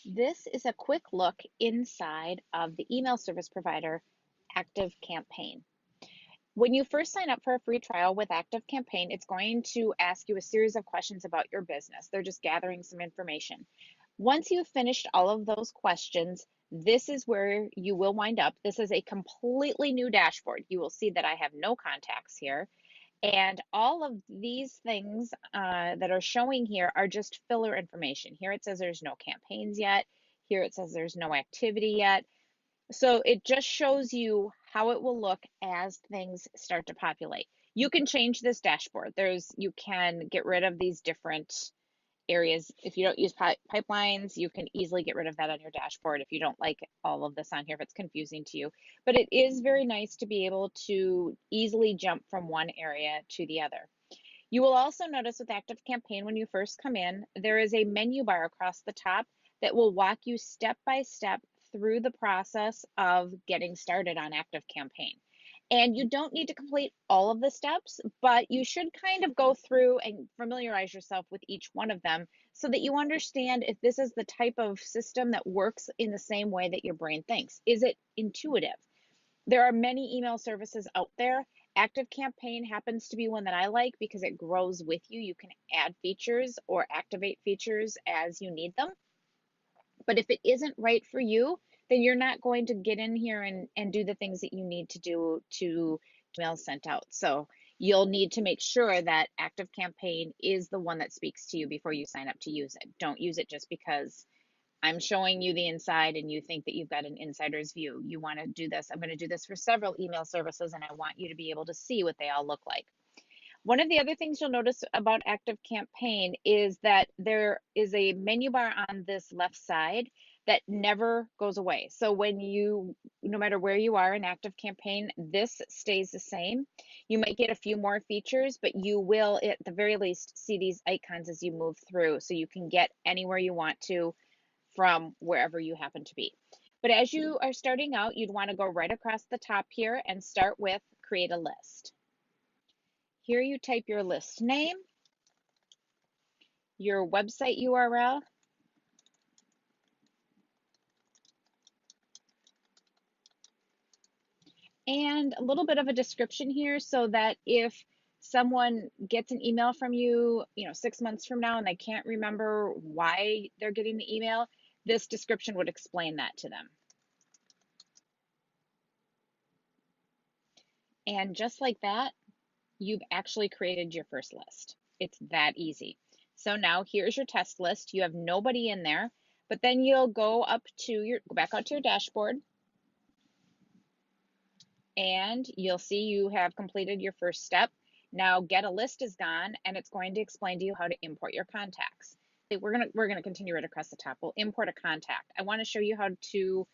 This is a quick look inside of the email service provider, ActiveCampaign. When you first sign up for a free trial with ActiveCampaign, it's going to ask you a series of questions about your business. They're just gathering some information. Once you've finished all of those questions, this is where you will wind up. This is a completely new dashboard. You will see that I have no contacts here. And all of these things that are showing here are just filler information. Here it says there's no campaigns yet. Here it says there's no activity yet. So it just shows you how it will look as things start to populate. You can change this dashboard. You can get rid of these different areas. If you don't use pipelines, you can easily get rid of that on your dashboard if you don't like all of this on here, if it's confusing to you. But it is very nice to be able to easily jump from one area to the other. You will also notice with ActiveCampaign when you first come in, there is a menu bar across the top that will walk you step by step through the process of getting started on ActiveCampaign. And you don't need to complete all of the steps, but you should kind of go through and familiarize yourself with each one of them so that you understand if this is the type of system that works in the same way that your brain thinks. Is it intuitive? There are many email services out there. ActiveCampaign happens to be one that I like because it grows with you. You can add features or activate features as you need them. But if it isn't right for you, then you're not going to get in here and do the things that you need to do to emails sent out. So you'll need to make sure that ActiveCampaign is the one that speaks to you before you sign up to use it. Don't use it just because I'm showing you the inside and you think that you've got an insider's view. You want to do this. I'm going to do this for several email services and I want you to be able to see what they all look like. One of the other things you'll notice about ActiveCampaign is that there is a menu bar on this left side that never goes away. So no matter where you are in ActiveCampaign, this stays the same. You might get a few more features, but you will at the very least see these icons as you move through so you can get anywhere you want to from wherever you happen to be. But as you are starting out, you'd want to go right across the top here and start with create a list. Here you type your list name, your website URL, and a little bit of a description here so that if someone gets an email from you, 6 months from now and they can't remember why they're getting the email, this description would explain that to them. And just like that, you've actually created your first list. It's that easy. So now here's your test list. You have nobody in there, but then you'll go back out to your dashboard and you'll see you have completed your first step. Now get a list is gone and it's going to explain to you how to import your contacts. We're gonna continue right across the top. We'll import a contact. I want to show you how to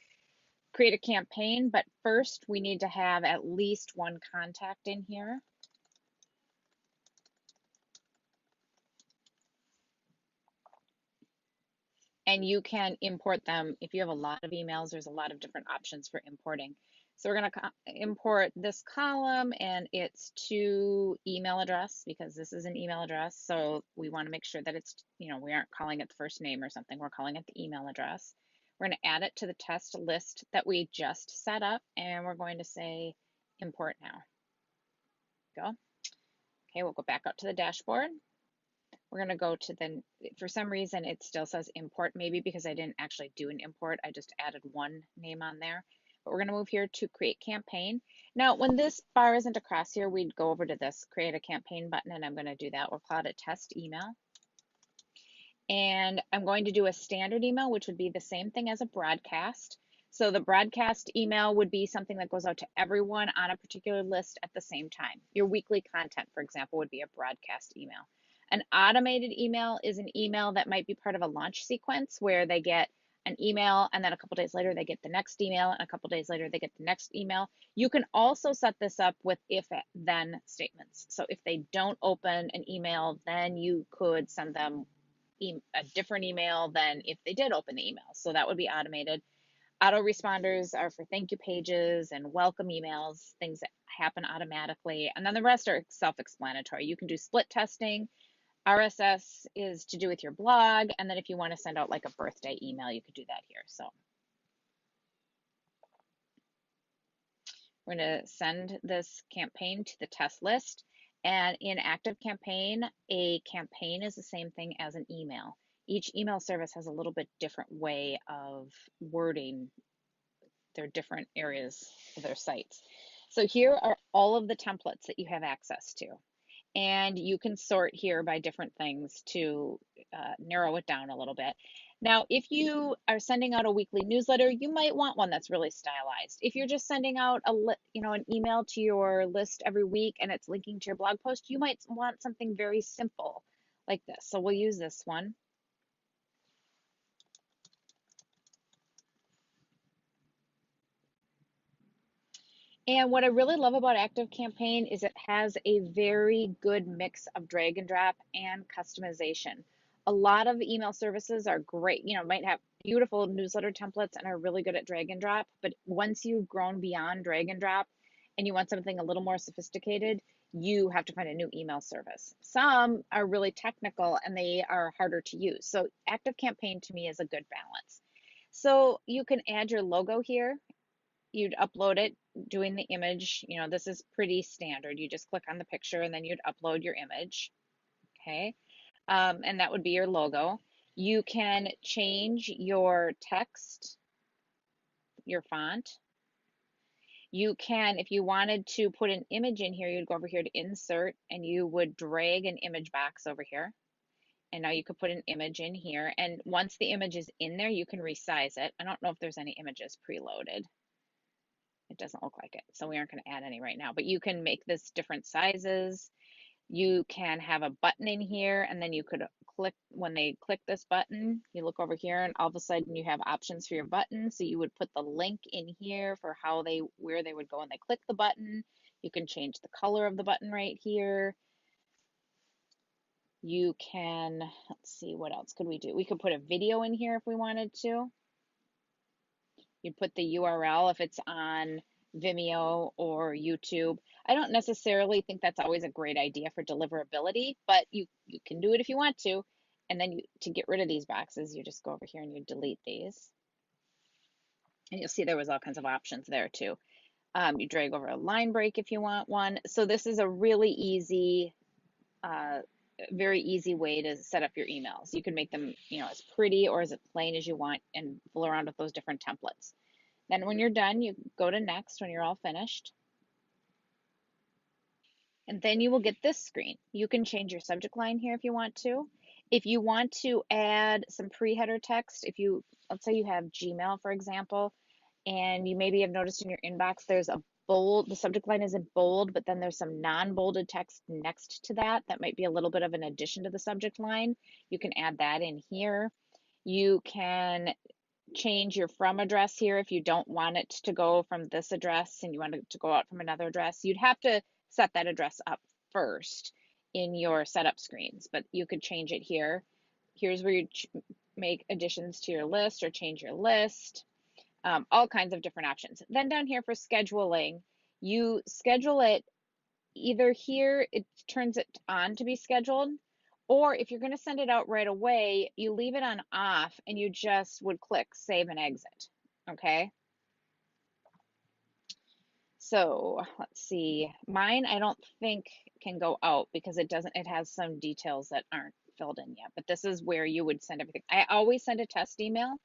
create a campaign, but first we need to have at least one contact in here. And you can import them. If you have a lot of emails, there's a lot of different options for importing. So we're going to import this column and it's to email address because this is an email address. So we want to make sure that it's, we aren't calling it the first name or something. We're calling it the email address. We're going to add it to the test list that we just set up and we're going to say import now. Go. Okay, we'll go back up to the dashboard. We're going to go to for some reason it still says import, maybe because I didn't actually do an import. I just added one name on there. But we're going to move here to create campaign. Now, when this bar isn't across here, we'd go over to this create a campaign button, and I'm going to do that. We'll call it a test email. And I'm going to do a standard email, which would be the same thing as a broadcast. So the broadcast email would be something that goes out to everyone on a particular list at the same time. Your weekly content, for example, would be a broadcast email. An automated email is an email that might be part of a launch sequence where they get an email and then a couple days later they get the next email and a couple days later they get the next email. You can also set this up with if-then statements. So if they don't open an email, then you could send them a different email than if they did open the email. So that would be automated. Autoresponders are for thank you pages and welcome emails, things that happen automatically. And then the rest are self-explanatory. You can do split testing. RSS is to do with your blog. And then if you want to send out like a birthday email, you could do that here. So we're going to send this campaign to the test list. And in ActiveCampaign, a campaign is the same thing as an email. Each email service has a little bit different way of wording their different areas of their sites. So here are all of the templates that you have access to. And you can sort here by different things to narrow it down a little bit. Now, if you are sending out a weekly newsletter, you might want one that's really stylized. If you're just sending out an email to your list every week and it's linking to your blog post, you might want something very simple like this. So we'll use this one. And what I really love about ActiveCampaign is it has a very good mix of drag and drop and customization. A lot of email services are great, might have beautiful newsletter templates and are really good at drag and drop, but once you've grown beyond drag and drop and you want something a little more sophisticated, you have to find a new email service. Some are really technical and they are harder to use. So ActiveCampaign to me is a good balance. So you can add your logo here. You'd upload it doing the image. This is pretty standard. You just click on the picture and then you'd upload your image. Okay. And that would be your logo. You can change your text, your font. You can, if you wanted to put an image in here, you'd go over here to insert and you would drag an image box over here. And now you could put an image in here. And once the image is in there, you can resize it. I don't know if there's any images preloaded. It doesn't look like it, so we aren't going to add any right now, but you can make this different sizes. You can have a button in here, and then you could click, when they click this button, you look over here and all of a sudden you have options for your button. So you would put the link in here for where they would go when they click the button. You can change the color of the button right here. You can, let's see, what else could we do? We could put a video in here if we wanted to. You'd put the URL if it's on Vimeo or YouTube. I don't necessarily think that's always a great idea for deliverability, but you can do it if you want to. And then to get rid of these boxes, you just go over here and you delete these. And you'll see there was all kinds of options there too. You drag over a line break if you want one. So this is a really easy, very easy way to set up your emails. You can make them, as pretty or as plain as you want and fool around with those different templates. Then when you're done, you go to next when you're all finished. And then you will get this screen. You can change your subject line here if you want to. If you want to add some pre-header text, let's say you have Gmail, for example, and you maybe have noticed in your inbox there's a bold, the subject line is in bold, but then there's some non-bolded text next to that. That might be a little bit of an addition to the subject line. You can add that in here. You can change your from address here if you don't want it to go from this address and you want it to go out from another address. You'd have to set that address up first in your setup screens, but you could change it here. Here's where you make additions to your list or change your list. All kinds of different options. Then down here for scheduling, you schedule it either here, it turns it on to be scheduled, or if you're going to send it out right away, you leave it on off and you just would click save and exit. Okay. So let's see. Mine, I don't think can go out because it has some details that aren't filled in yet, but this is where you would send everything. I always send a test email.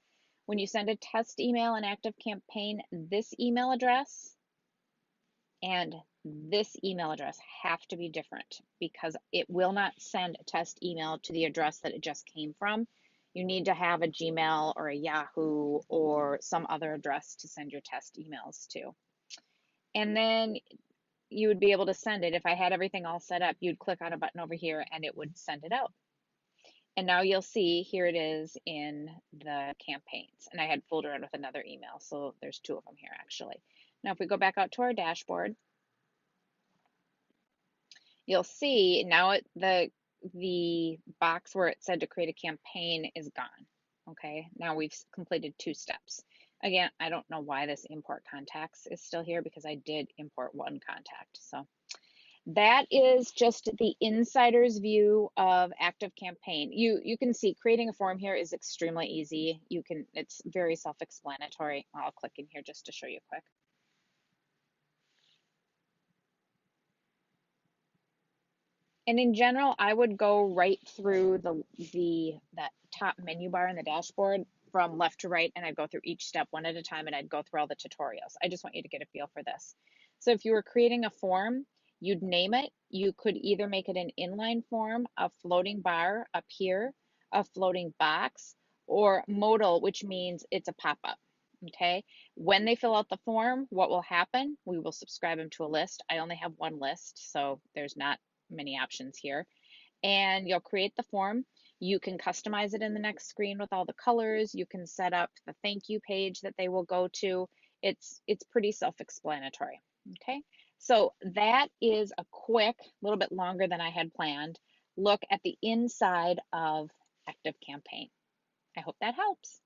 When you send a test email in ActiveCampaign, this email address and this email address have to be different because it will not send a test email to the address that it just came from. You need to have a Gmail or a Yahoo or some other address to send your test emails to. And then you would be able to send it. If I had everything all set up, you'd click on a button over here and it would send it out. And now you'll see here it is in the campaigns. And I had fooled around with another email, so there's two of them here actually. Now if we go back out to our dashboard, you'll see now the box where it said to create a campaign is gone. Okay, now we've completed 2 steps. Again, I don't know why this import contacts is still here because I did import 1 contact. So That is just the insider's view of ActiveCampaign. You can see creating a form here is extremely easy. It's very self-explanatory. I'll click in here just to show you quick. And in general, I would go right through that top menu bar in the dashboard from left to right, and I'd go through each step one at a time, and I'd go through all the tutorials. I just want you to get a feel for this. So if you were creating a form, you'd name it. You could either make it an inline form, a floating bar up here, a floating box, or modal, which means it's a pop-up. Okay, when they fill out the form, what will happen? We will subscribe them to a list. I only have one list, so there's not many options here. And you'll create the form. You can customize it in the next screen with all the colors. You can set up the thank you page that they will go to. It's pretty self-explanatory. Okay, so that is a quick, a little bit longer than I had planned, look at the inside of ActiveCampaign. I hope that helps.